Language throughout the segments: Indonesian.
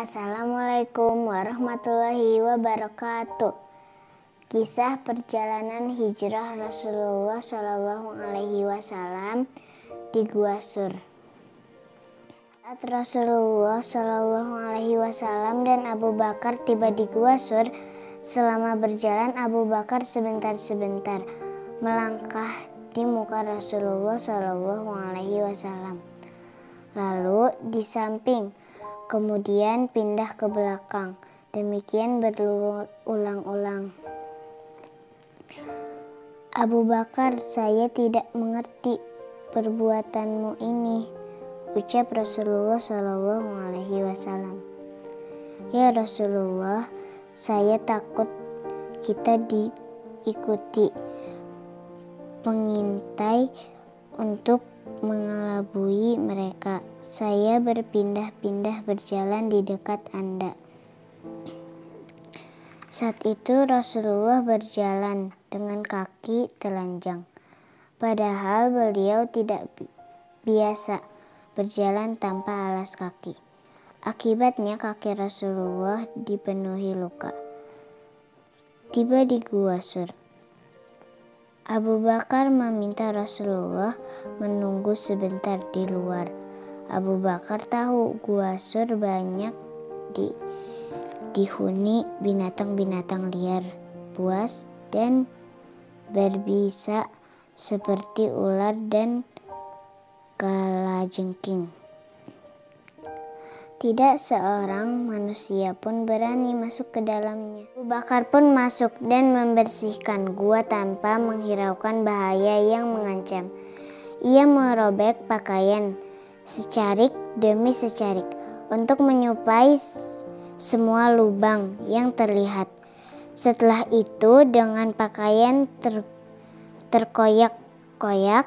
Assalamualaikum warahmatullahi wabarakatuh. Kisah perjalanan hijrah Rasulullah Shallallahu Alaihi Wasallam di Gua Sur. Saat Rasulullah Shallallahu Alaihi Wasallam dan Abu Bakar tiba di Gua Sur, selama berjalan Abu Bakar sebentar-sebentar melangkah di muka Rasulullah Shallallahu Alaihi Wasallam, lalu di samping, kemudian pindah ke belakang. Demikian berulang-ulang. Abu Bakar, saya tidak mengerti perbuatanmu ini, ucap Rasulullah Shallallahu Alaihi Wasallam. Ya Rasulullah, saya takut kita diikuti pengintai untuk mengelabui mereka. Saya berpindah-pindah berjalan di dekat Anda. Saat itu Rasulullah berjalan dengan kaki telanjang. Padahal beliau tidak biasa berjalan tanpa alas kaki. Akibatnya kaki Rasulullah dipenuhi luka. Tiba di Gua Sur. Abu Bakar meminta Rasulullah menunggu sebentar di luar. Abu Bakar tahu Gua Sur banyak dihuni binatang-binatang liar, buas, dan berbisa seperti ular dan kalajengking. Tidak seorang manusia pun berani masuk ke dalamnya. Abu Bakar pun masuk dan membersihkan gua tanpa menghiraukan bahaya yang mengancam. Ia merobek pakaian secarik demi secarik untuk menyupai semua lubang yang terlihat. Setelah itu dengan pakaian terkoyak-koyak,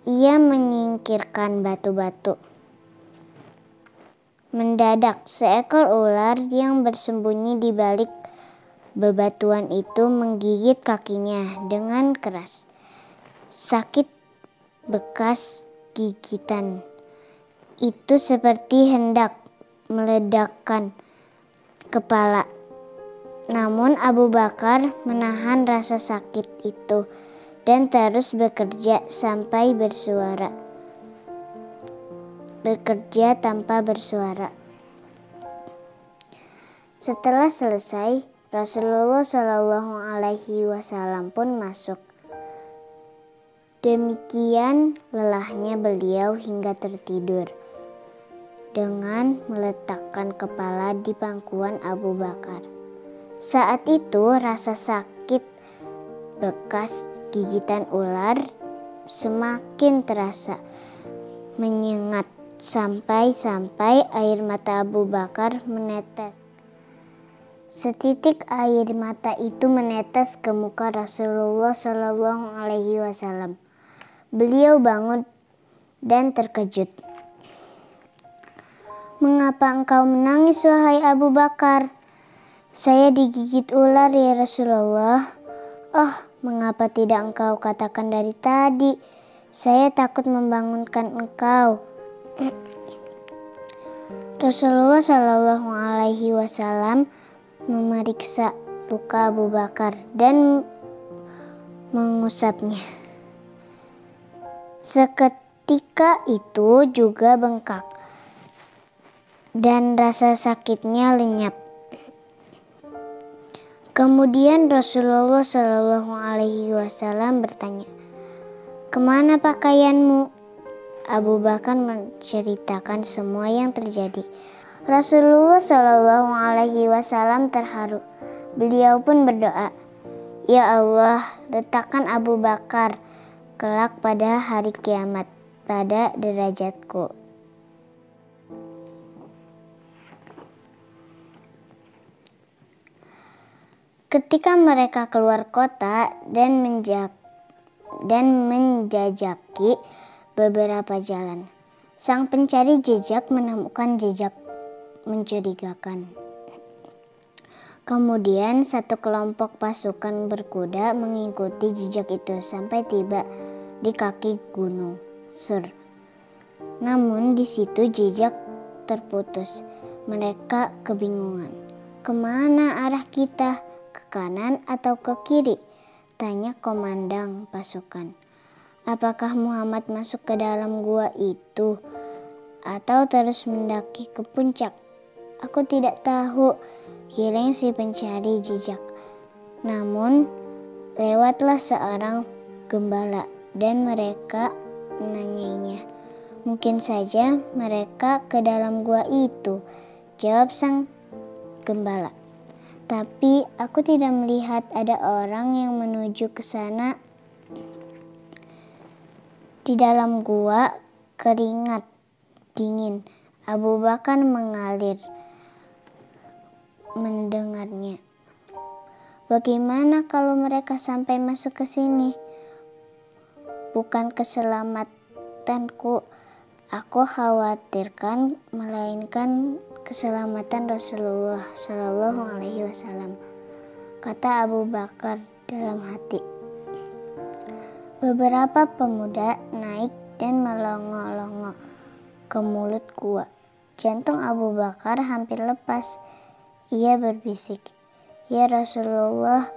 ia menyingkirkan batu-batu. Mendadak seekor ular yang bersembunyi di balik bebatuan itu menggigit kakinya dengan keras. Sakit bekas gigitan itu seperti hendak meledakkan kepala. Namun Abu Bakar menahan rasa sakit itu dan terus bekerja tanpa bersuara. Setelah selesai, Rasulullah Shallallahu Alaihi Wasallam pun masuk. Demikian lelahnya beliau hingga tertidur dengan meletakkan kepala di pangkuan Abu Bakar. Saat itu rasa sakit bekas gigitan ular semakin terasa menyengat sampai air mata Abu Bakar menetes. Setitik air mata itu menetes ke muka Rasulullah Shallallahu Alaihi Wasallam. Beliau bangun dan terkejut. Mengapa engkau menangis, wahai Abu Bakar? Saya digigit ular, ya Rasulullah. Oh, mengapa tidak engkau katakan dari tadi? Saya takut membangunkan engkau. Rasulullah Shallallahu Alaihi Wasallam memeriksa luka Abu Bakar dan mengusapnya. Seketika itu juga bengkak dan rasa sakitnya lenyap. Kemudian Rasulullah Shallallahu Alaihi Wasallam bertanya, "Kemana pakaianmu?" Abu Bakar menceritakan semua yang terjadi. Rasulullah Shallallahu Alaihi Wasallam terharu. Beliau pun berdoa, "Ya Allah, letakkan Abu Bakar kelak pada hari kiamat pada derajatku." Ketika mereka keluar kota dan menjajaki beberapa jalan, sang pencari jejak menemukan jejak mencurigakan. Kemudian satu kelompok pasukan berkuda mengikuti jejak itu sampai tiba di kaki Gunung Sur. Namun di situ jejak terputus. Mereka kebingungan. Kemana arah kita? Ke kanan atau ke kiri? Tanya komandan pasukan. Apakah Muhammad masuk ke dalam gua itu? Atau terus mendaki ke puncak? Aku tidak tahu, giring si pencari jejak. Namun, lewatlah seorang gembala dan mereka menanyainya. Mungkin saja mereka ke dalam gua itu, jawab sang gembala. Tapi aku tidak melihat ada orang yang menuju ke sana. Di dalam gua keringat dingin. Abu Bakar mengalir mendengarnya. Bagaimana kalau mereka sampai masuk ke sini? Bukan keselamatanku aku khawatirkan, melainkan keselamatan Rasulullah Shallallahu Alaihi Wasallam, kata Abu Bakar dalam hati. Beberapa pemuda naik dan melongo-longo ke mulut gua. Jantung Abu Bakar hampir lepas. Ia berbisik, "Ya Rasulullah,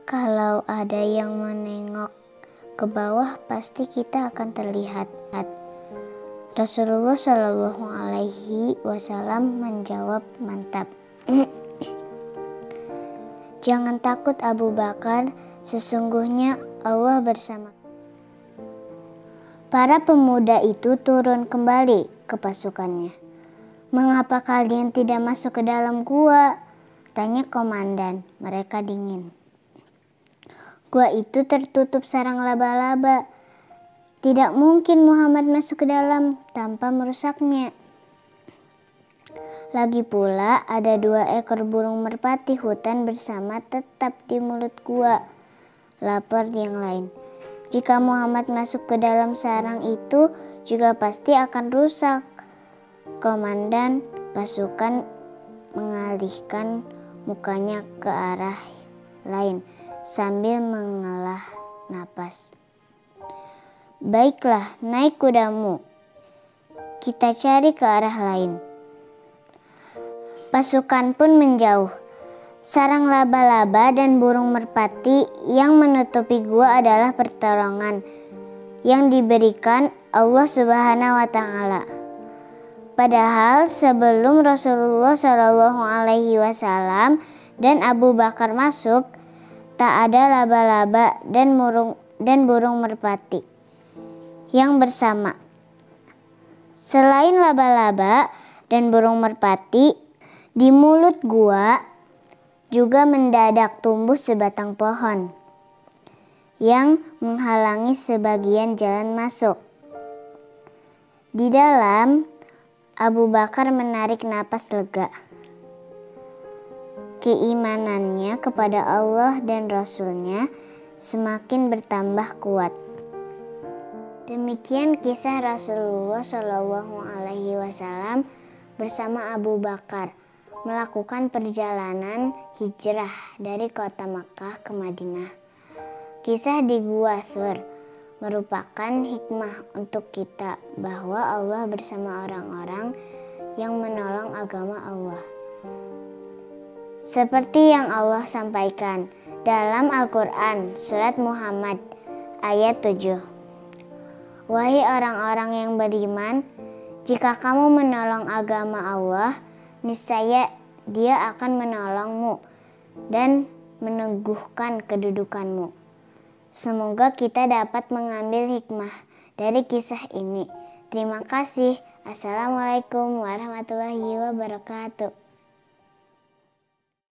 kalau ada yang menengok ke bawah pasti kita akan terlihat." Rasulullah Shallallahu Alaihi Wasallam menjawab, "Mantap." Jangan takut Abu Bakar, sesungguhnya Allah bersama. Para pemuda itu turun kembali ke pasukannya. "Mengapa kalian tidak masuk ke dalam gua?" tanya komandan. Mereka dingin. "Gua itu tertutup sarang laba-laba. Tidak mungkin Muhammad masuk ke dalam tanpa merusaknya. Lagi pula ada 2 ekor burung merpati hutan bersama tetap di mulut gua," lapor yang lain. "Jika Muhammad masuk ke dalam sarang itu juga pasti akan rusak." Komandan pasukan mengalihkan mukanya ke arah lain sambil menghela napas. "Baiklah, naik kudamu. Kita cari ke arah lain." Pasukan pun menjauh. Sarang laba-laba dan burung merpati yang menutupi gua adalah pertolongan yang diberikan Allah Subhanahu wa Ta'ala. Padahal sebelum Rasulullah Shallallahu Alaihi Wasallam dan Abu Bakar masuk, tak ada laba-laba dan burung merpati yang bersama. Selain laba-laba dan burung merpati, di mulut gua juga mendadak tumbuh sebatang pohon yang menghalangi sebagian jalan masuk. Di dalam, Abu Bakar menarik napas lega. Keimanannya kepada Allah dan Rasul-Nya semakin bertambah kuat. Demikian kisah Rasulullah Shallallahu Alaihi Wasallam bersama Abu Bakar melakukan perjalanan hijrah dari kota Makkah ke Madinah. Kisah di Gua Thur merupakan hikmah untuk kita bahwa Allah bersama orang-orang yang menolong agama Allah. Seperti yang Allah sampaikan dalam Al-Quran surat Muhammad ayat 7. "Wahai orang-orang yang beriman, jika kamu menolong agama Allah, niscaya Dia akan menolongmu dan meneguhkan kedudukanmu." Semoga kita dapat mengambil hikmah dari kisah ini. Terima kasih. Assalamualaikum warahmatullahi wabarakatuh.